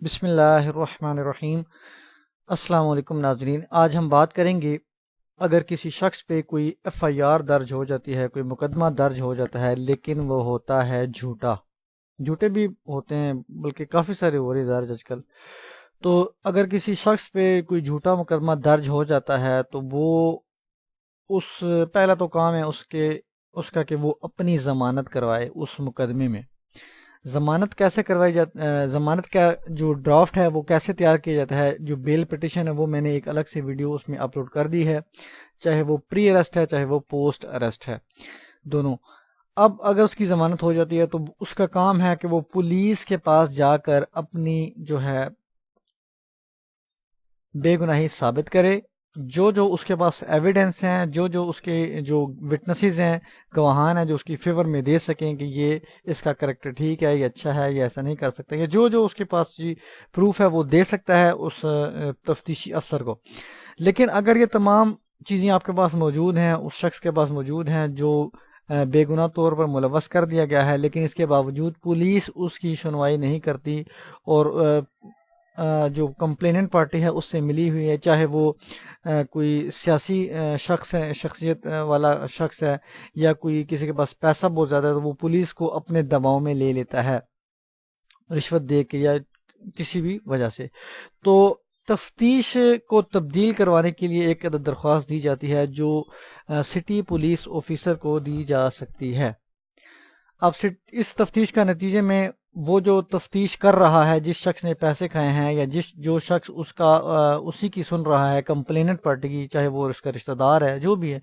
بسم اللہ الرحمن الرحیم۔ السلام علیکم ناظرین، آج ہم بات کریں گے اگر کسی شخص پہ کوئی ایف آئی آر درج ہو جاتی ہے، کوئی مقدمہ درج ہو جاتا ہے لیکن وہ ہوتا ہے جھوٹا، جھوٹے بھی ہوتے ہیں بلکہ کافی سارے ہو رہے درج آج کل، تو اگر کسی شخص پہ کوئی جھوٹا مقدمہ درج ہو جاتا ہے تو وہ پہلا تو کام ہے اس کا کہ وہ اپنی ضمانت کروائے اس مقدمے میں۔ ضمانت کیسے کروائی جاتی، ضمانت کا جو ڈرافٹ ہے وہ کیسے تیار کیا جاتا ہے، جو بیل پٹیشن ہے وہ میں نے ایک الگ سے ویڈیو اس میں اپلوڈ کر دی ہے، چاہے وہ پری اریسٹ ہے چاہے وہ پوسٹ اریسٹ ہے، دونوں۔ اب اگر اس کی ضمانت ہو جاتی ہے تو اس کا کام ہے کہ وہ پولیس کے پاس جا کر اپنی جو ہے بے گناہی ثابت کرے، جو اس کے پاس ایویڈنس ہیں، جو اس کے جو وٹنسز ہیں، گواہان ہیں جو اس کی فیور میں دے سکیں کہ یہ اس کا کریکٹر ٹھیک ہے، یہ اچھا ہے، یہ ایسا نہیں کر سکتا، یا جو اس کے پاس پروف ہے وہ دے سکتا ہے اس تفتیشی افسر کو۔ لیکن اگر یہ تمام چیزیں آپ کے پاس موجود ہیں، اس شخص کے پاس موجود ہیں جو بے گناہ طور پر ملوث کر دیا گیا ہے، لیکن اس کے باوجود پولیس اس کی سنوائی نہیں کرتی اور جو کمپلیننٹ پارٹی ہے اس سے ملی ہوئی ہے، چاہے وہ کوئی سیاسی شخصیت والا شخص ہے یا کوئی کسی کے پاس پیسہ بہت زیادہ ہے، تو وہ پولیس کو اپنے دباؤ میں لے لیتا ہے رشوت دے کے یا کسی بھی وجہ سے، تو تفتیش کو تبدیل کروانے کے لیے ایک درخواست دی جاتی ہے جو سٹی پولیس آفیسر کو دی جا سکتی ہے۔ اب اس تفتیش کا نتیجے میں وہ جو تفتیش کر رہا ہے، جس شخص نے پیسے کھائے ہیں یا جو شخص اسی کی سن رہا ہے، کمپلیننٹ پارٹی کی، چاہے وہ اس کا رشتہ دار ہے، جو بھی ہے،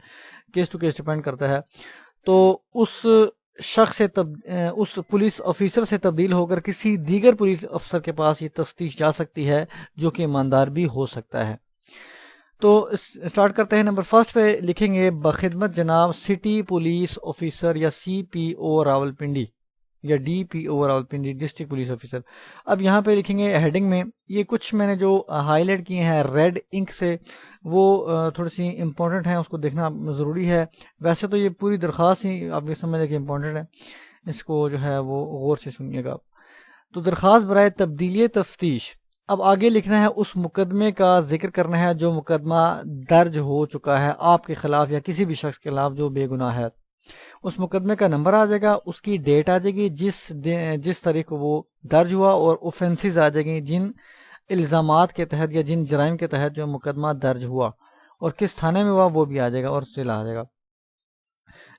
کیس ٹو کیس ڈیپینڈ کرتا ہے، تو اس شخص سے اس پولیس آفیسر سے تبدیل ہو کر کسی دیگر پولیس افسر کے پاس یہ تفتیش جا سکتی ہے جو کہ ایماندار بھی ہو سکتا ہے۔ تو اسٹارٹ کرتے ہیں۔ نمبر فرسٹ پہ لکھیں گے بخدمت جناب سٹی پولیس آفیسر یا سی پی او راولپنڈی یا ڈی پی او راولپنڈی ڈسٹرکٹ پولیس آفیسر۔ اب یہاں پہ لکھیں گے ہیڈنگ میں، یہ کچھ میں نے جو ہائی لائٹ کیے ہیں ریڈ انک سے، وہ تھوڑی سی امپورٹنٹ ہیں، اس کو دیکھنا ضروری ہے۔ ویسے تو یہ پوری درخواست ہی آپ یہ سمجھ لیں کہ امپورٹنٹ ہے، اس کو جو ہے وہ غور سے سنیے گا۔ تو درخواست برائے تبدیلی تفتیش، اب آگے لکھنا ہے اس مقدمے کا ذکر کرنا ہے جو مقدمہ درج ہو چکا ہے آپ کے خلاف یا کسی بھی شخص کے خلاف جو بے گناہ ہے۔ اس مقدمے کا نمبر آ جائے گا، اس کی ڈیٹ آ جائے گی جس تاریخ کو وہ درج ہوا، اور اوفینسز آ جائیں گی، جن الزامات کے تحت یا جن جرائم کے تحت جو مقدمہ درج ہوا، اور کس تھانے میں ہوا وہ بھی آ جائے گا اور ضلع آ جائے گا۔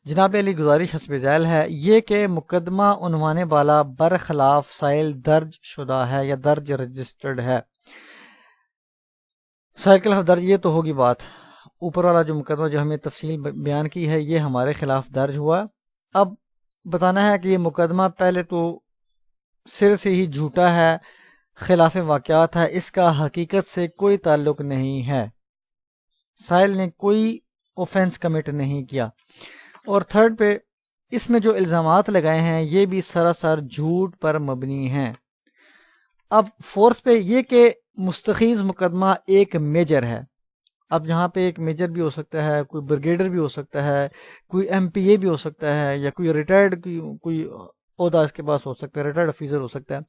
جناب علی گزارش حسب ذیل ہے یہ کہ مقدمہ عنوان بالا برخلاف سائل درج شدہ ہے یا درج رجسٹرڈ ہے۔ سائل کے خلاف درج، یہ تو ہوگی بات، اوپر والا جو مقدمہ جو ہمیں تفصیل بیان کی ہے یہ ہمارے خلاف درج ہوا۔ اب بتانا ہے کہ یہ مقدمہ پہلے تو سر سے ہی جھوٹا ہے، خلاف واقعات ہے، اس کا حقیقت سے کوئی تعلق نہیں ہے، سائل نے کوئی اوفینس کمٹ نہیں کیا۔ اور تھرڈ پہ اس میں جو الزامات لگائے ہیں یہ بھی سراسر جھوٹ پر مبنی ہیں۔ اب فورتھ پہ یہ کہ مستخیز مقدمہ ایک میجر ہے۔ اب یہاں پہ ایک میجر بھی ہو سکتا ہے، کوئی بریگیڈر بھی ہو سکتا ہے، کوئی ایم پی اے بھی ہو سکتا ہے، یا کوئی ریٹائرڈ کوئی عہدہ اس کے پاس ہو سکتا ہے، ریٹائرڈ آفیسر ہو سکتا ہے،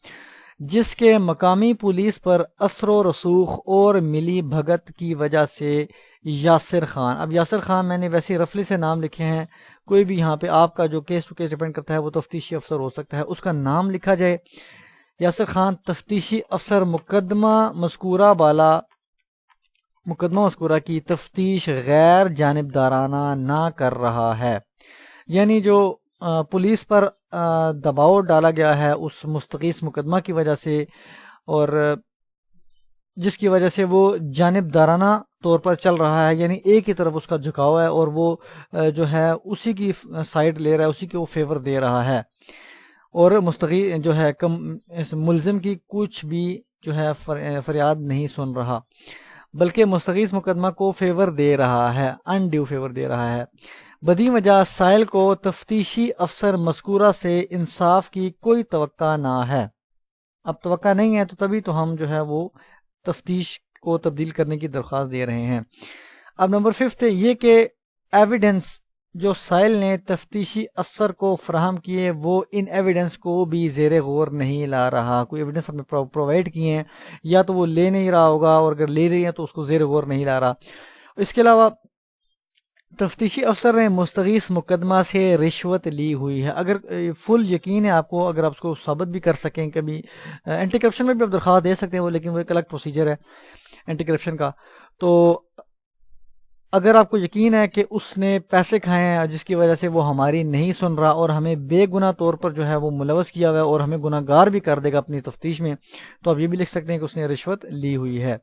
جس کے مقامی پولیس پر اثر و رسوخ اور ملی بھگت کی وجہ سے یاسر خان، اب یاسر خان میں نے ویسے رفلی سے نام لکھے ہیں، کوئی بھی یہاں پہ آپ کا جو کیس ٹو کیس ڈیپینڈ کرتا ہے وہ تفتیشی افسر ہو سکتا ہے، اس کا نام لکھا جائے، یاسر خان تفتیشی افسر مقدمہ مذکورہ کی تفتیش غیر جانبدارانہ نہ کر رہا ہے، یعنی جو پولیس پر دباؤ ڈالا گیا ہے اس مستقیس مقدمہ کی وجہ سے، اور جس کی وجہ سے وہ جانبدارانہ طور پر چل رہا ہے، یعنی ایک ہی طرف اس کا جھکاؤ ہے اور وہ جو ہے اسی کی سائڈ لے رہا ہے، اسی کے وہ فیور دے رہا ہے، اور مستقیل جو ہے ملزم کی کچھ بھی جو ہے فریاد نہیں سن رہا، بلکہ مستقیس مقدمہ کو فیور دے رہا ہے، انڈیو فیور دے رہا ہے۔ بدی وجہ سائل کو تفتیشی افسر مذکورہ سے انصاف کی کوئی توقع نہ ہے۔ اب توقع نہیں ہے تو تبھی تو ہم جو ہے وہ تفتیش کو تبدیل کرنے کی درخواست دے رہے ہیں۔ اب نمبر 5 یہ کہ ایویڈنس جو سائل نے تفتیشی افسر کو فراہم کیے وہ ان ایویڈنس کو بھی زیر غور نہیں لا رہا. کوئی ایویڈنس ہم نے پرووائڈ کیے ہیں یا تو وہ لے نہیں رہا ہوگا، اور اگر لے رہی ہیں تو اس کو زیر غور نہیں لا رہا. اس کے علاوہ تفتیشی افسر نے مستغیث مقدمہ سے رشوت لی ہوئی ہے. اگر فل یقین ہے آپ کو، اگر آپ اس کو ثابت بھی کر سکیں، کبھی اینٹی کرپشن میں بھی آپ درخواست دے سکتے ہیں وہ، لیکن وہ ایک الگ پروسیجر ہے اینٹی کرپشن کا. تو اگر آپ کو یقین ہے کہ اس نے پیسے کھائے ہیں جس کی وجہ سے وہ ہماری نہیں سن رہا اور ہمیں بے گناہ طور پر جو ہے وہ ملوث کیا ہوا ہے اور ہمیں گناہ گار بھی کر دے گا اپنی تفتیش میں، تو آپ یہ بھی لکھ سکتے ہیں کہ اس نے رشوت لی ہوئی ہے.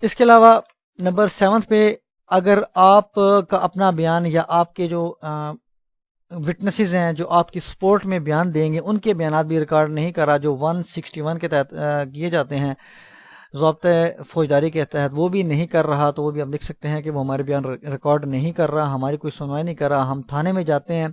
اس کے علاوہ نمبر 7 پہ، اگر آپ کا اپنا بیان یا آپ کے جو وٹنسز ہیں جو آپ کی سپورٹ میں بیان دیں گے ان کے بیانات بھی ریکارڈ نہیں کرا، جو 161 کے تحت کیے جاتے ہیں ضابطۂ فوجداری کے تحت، وہ بھی نہیں کر رہا، تو وہ بھی آپ لکھ سکتے ہیں کہ وہ ہمارے بیان ریکارڈ نہیں کر رہا، ہماری کوئی سنوائی نہیں کر رہا. ہم تھانے میں جاتے ہیں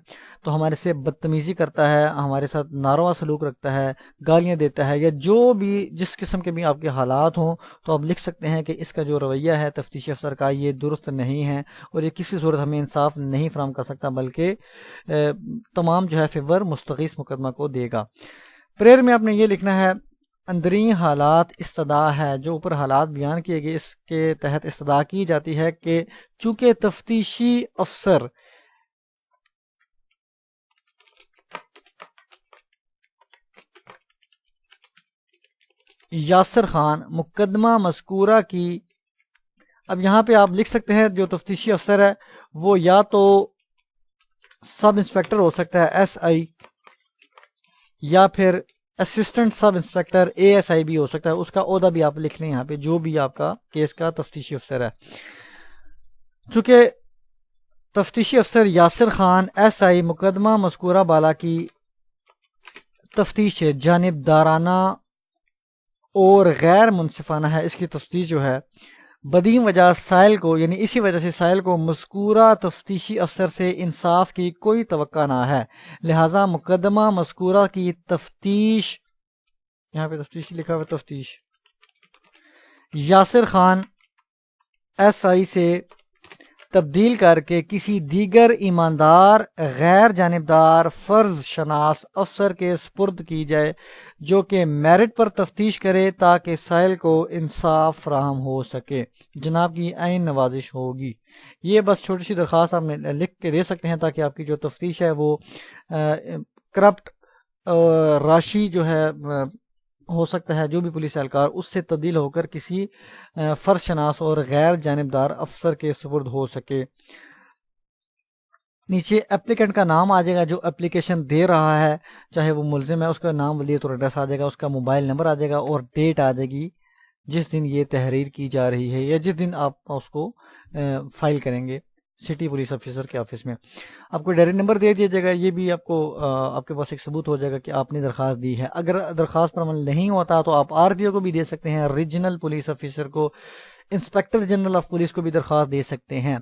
تو ہمارے سے بدتمیزی کرتا ہے، ہمارے ساتھ ناروا سلوک رکھتا ہے، گالیاں دیتا ہے، یا جو بھی جس قسم کے بھی آپ کے حالات ہوں، تو آپ لکھ سکتے ہیں کہ اس کا جو رویہ ہے تفتیشی افسر کا یہ درست نہیں ہے اور یہ کسی صورت ہمیں انصاف نہیں فراہم کر سکتا، بلکہ تمام جو ہے فیور مستغیث مقدمہ کو دے گا. پریئر میں آپ نے یہ لکھنا ہے، اندرین حالات استدعا ہے. جو اوپر حالات بیان کیے گئے اس کے تحت استدعا کی جاتی ہے کہ چونکہ تفتیشی افسر یاسر خان مقدمہ مذکورہ کی، اب یہاں پہ آپ لکھ سکتے ہیں جو تفتیشی افسر ہے وہ یا تو سب انسپیکٹر ہو سکتا ہے SI، یا پھر اسسٹنٹ سب انسپیکٹر ASI بھی ہو سکتا ہے. اس کا عہدہ بھی آپ لکھ لیں یہاں پہ، جو بھی آپ کا کیس کا تفتیشی افسر ہے. چونکہ تفتیشی افسر یاسر خان SI مقدمہ مذکورہ بالا کی تفتیش جانبدارانہ اور غیر منصفانہ ہے، اس کی تفتیش جو ہے بدیم وجہ سائل کو، یعنی اسی وجہ سے سائل کو مذکورہ تفتیشی افسر سے انصاف کی کوئی توقع نہ ہے، لہذا مقدمہ مذکورہ کی تفتیش، یہاں پہ تفتیش لکھا ہوا تفتیش یاسر خان SI سے تبدیل کر کے کسی دیگر ایماندار غیر جانبدار فرض شناس افسر کے سپرد کی جائے جو کہ میرٹ پر تفتیش کرے تاکہ سائل کو انصاف فراہم ہو سکے. جناب کی عین نوازش ہوگی. یہ بس چھوٹی سی درخواست آپ نے لکھ کے دے سکتے ہیں تاکہ آپ کی جو تفتیش ہے وہ کرپٹ راشی جو ہے ہو سکتا ہے جو بھی پولیس اہلکار اس سے تبدیل ہو کر کسی فرض شناس اور غیر جانبدار افسر کے سپرد ہو سکے. نیچے اپلیکنٹ کا نام آ جائے گا جو اپلیکیشن دے رہا ہے، چاہے وہ ملزم ہے، اس کا نام، ولیت اور ایڈریس آ جائے گا، اس کا موبائل نمبر آ جائے گا اور ڈیٹ آ جائے گی جس دن یہ تحریر کی جا رہی ہے یا جس دن آپ اس کو فائل کریں گے سٹی پولیس آفیسر کے آفس میں. آپ کو ڈائری نمبر دے دیا جائے گا، یہ بھی آپ کو آپ کے پاس ایک ثبوت ہو جائے گا کہ آپ نے درخواست دی ہے. اگر درخواست پر عمل نہیں ہوتا تو آپ RPO کو بھی دے سکتے ہیں، ریجنل پولیس آفیسر کو، انسپیکٹر جنرل آف پولیس کو بھی درخواست دے سکتے ہیں.